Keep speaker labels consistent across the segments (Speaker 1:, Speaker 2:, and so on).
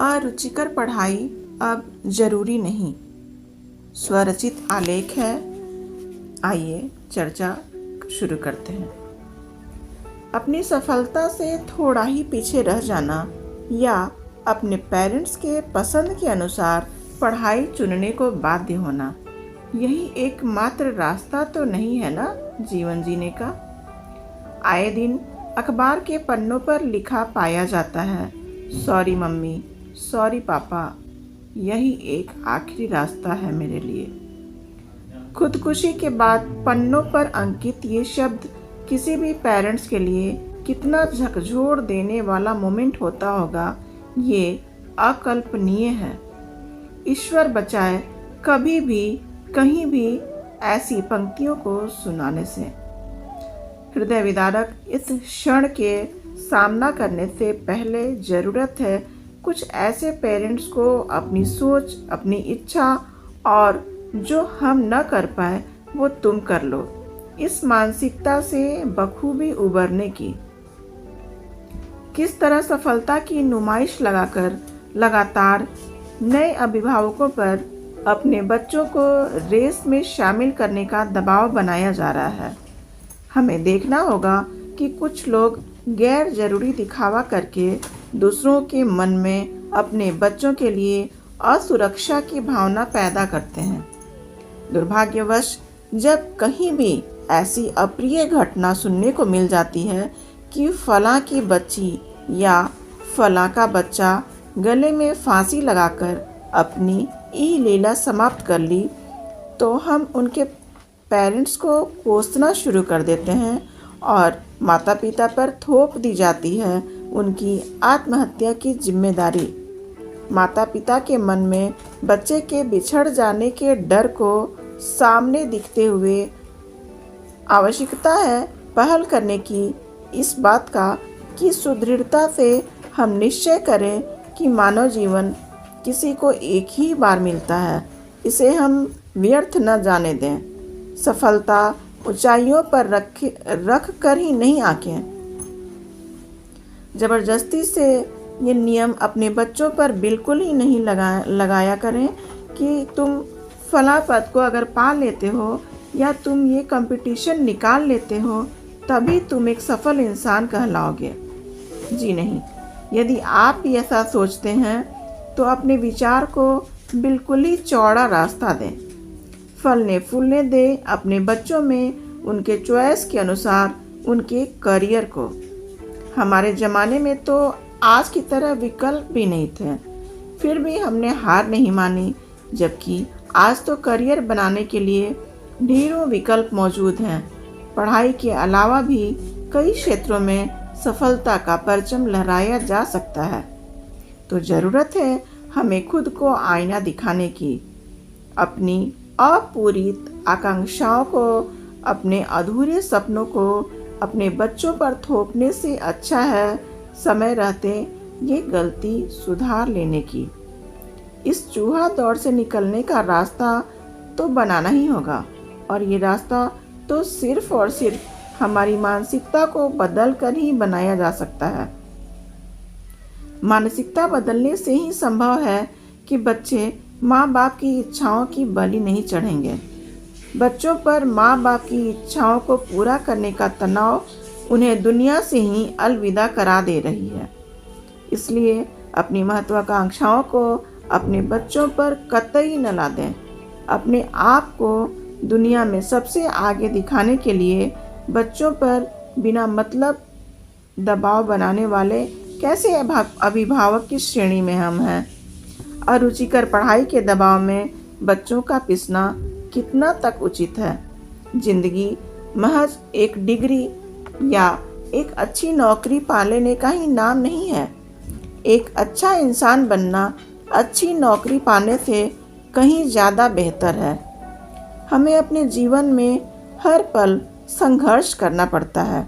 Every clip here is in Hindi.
Speaker 1: अरुचिकर पढ़ाई अब जरूरी नहीं। स्वरचित आलेख है। आइए चर्चा शुरू करते हैं। अपनी सफलता से थोड़ा ही पीछे रह जाना या अपने पेरेंट्स के पसंद के अनुसार पढ़ाई चुनने को बाध्य होना, यही एकमात्र रास्ता तो नहीं है ना जीवन जीने का। आए दिन अखबार के पन्नों पर लिखा पाया जाता है, सॉरी मम्मी, सॉरी पापा, यही एक आखिरी रास्ता है मेरे लिए। खुदकुशी के बाद पन्नों पर अंकित ये शब्द किसी भी पेरेंट्स के लिए कितना झकझोर देने वाला मोमेंट होता होगा, ये अकल्पनीय है। ईश्वर बचाए कभी भी कहीं भी ऐसी पंक्तियों को सुनाने से। हृदय विदारक इस क्षण के सामना करने से पहले ज़रूरत है कुछ ऐसे पेरेंट्स को अपनी सोच, अपनी इच्छा और जो हम न कर पाए वो तुम कर लो, इस मानसिकता से बखूबी उबरने की। किस तरह सफलता की नुमाइश लगाकर लगातार नए अभिभावकों पर अपने बच्चों को रेस में शामिल करने का दबाव बनाया जा रहा है। हमें देखना होगा कि कुछ लोग गैर जरूरी दिखावा करके दूसरों के मन में अपने बच्चों के लिए असुरक्षा की भावना पैदा करते हैं। दुर्भाग्यवश जब कहीं भी ऐसी अप्रिय घटना सुनने को मिल जाती है कि फलां की बच्ची या फलां का बच्चा गले में फांसी लगाकर अपनी ई लीला समाप्त कर ली, तो हम उनके पेरेंट्स को कोसना शुरू कर देते हैं और माता पिता पर थोप दी जाती है उनकी आत्महत्या की जिम्मेदारी। माता पिता के मन में बच्चे के बिछड़ जाने के डर को सामने दिखते हुए आवश्यकता है पहल करने की इस बात का कि सुदृढ़ता से हम निश्चय करें कि मानव जीवन किसी को एक ही बार मिलता है, इसे हम व्यर्थ न जाने दें। सफलता ऊंचाइयों पर रख कर ही नहीं आंकें। जबरदस्ती से ये नियम अपने बच्चों पर बिल्कुल ही नहीं लगाया करें कि तुम फला पद को अगर पा लेते हो या तुम ये कंपटीशन निकाल लेते हो तभी तुम एक सफल इंसान कहलाओगे। जी नहीं, यदि आप भी ऐसा सोचते हैं तो अपने विचार को बिल्कुल ही चौड़ा रास्ता दें। फलने फूलने दें अपने बच्चों में उनके चॉइस के अनुसार उनके करियर को। हमारे ज़माने में तो आज की तरह विकल्प भी नहीं थे, फिर भी हमने हार नहीं मानी, जबकि आज तो करियर बनाने के लिए ढेरों विकल्प मौजूद हैं। पढ़ाई के अलावा भी कई क्षेत्रों में सफलता का परचम लहराया जा सकता है। तो ज़रूरत है हमें खुद को आईना दिखाने की। अपनी अपूरित आकांक्षाओं को, अपने अधूरे सपनों को अपने बच्चों पर थोपने से अच्छा है समय रहते ये गलती सुधार लेने की। इस चूहा दौड़ से निकलने का रास्ता तो बनाना ही होगा, और ये रास्ता तो सिर्फ और सिर्फ हमारी मानसिकता को बदल कर ही बनाया जा सकता है। मानसिकता बदलने से ही संभव है कि बच्चे माँ बाप की इच्छाओं की बलि नहीं चढ़ेंगे। बच्चों पर माँ बाप की इच्छाओं को पूरा करने का तनाव उन्हें दुनिया से ही अलविदा करा दे रही है। इसलिए अपनी महत्वाकांक्षाओं को अपने बच्चों पर कतई न ला दें। अपने आप को दुनिया में सबसे आगे दिखाने के लिए बच्चों पर बिना मतलब दबाव बनाने वाले कैसे अभिभावक की श्रेणी में हम हैं। अरुचिकर पढ़ाई के दबाव में बच्चों का पिसना कितना तक उचित है। जिंदगी महज एक डिग्री या एक अच्छी नौकरी पा लेने का ही नाम नहीं है। एक अच्छा इंसान बनना अच्छी नौकरी पाने से कहीं ज़्यादा बेहतर है। हमें अपने जीवन में हर पल संघर्ष करना पड़ता है,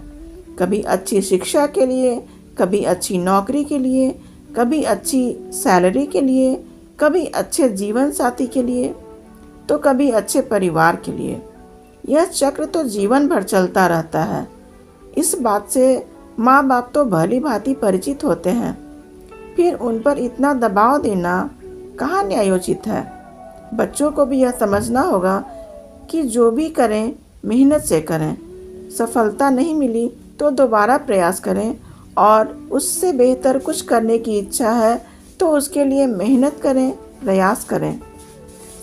Speaker 1: कभी अच्छी शिक्षा के लिए, कभी अच्छी नौकरी के लिए, कभी अच्छी सैलरी के लिए, कभी अच्छे जीवन साथी के लिए, तो कभी अच्छे परिवार के लिए। यह चक्र तो जीवन भर चलता रहता है। इस बात से माँ बाप तो भली भांति परिचित होते हैं। फिर उन पर इतना दबाव देना कहाँ न्यायोचित है। बच्चों को भी यह समझना होगा कि जो भी करें मेहनत से करें। सफलता नहीं मिली तो दोबारा प्रयास करें और उससे बेहतर कुछ करने की इच्छा है तो उसके लिए मेहनत करें, प्रयास करें।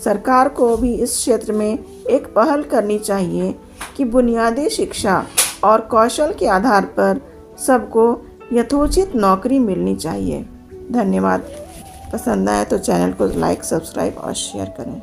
Speaker 1: सरकार को भी इस क्षेत्र में एक पहल करनी चाहिए कि बुनियादी शिक्षा और कौशल के आधार पर सबको यथोचित नौकरी मिलनी चाहिए। धन्यवाद। पसंद आए तो चैनल को लाइक, सब्सक्राइब और शेयर करें।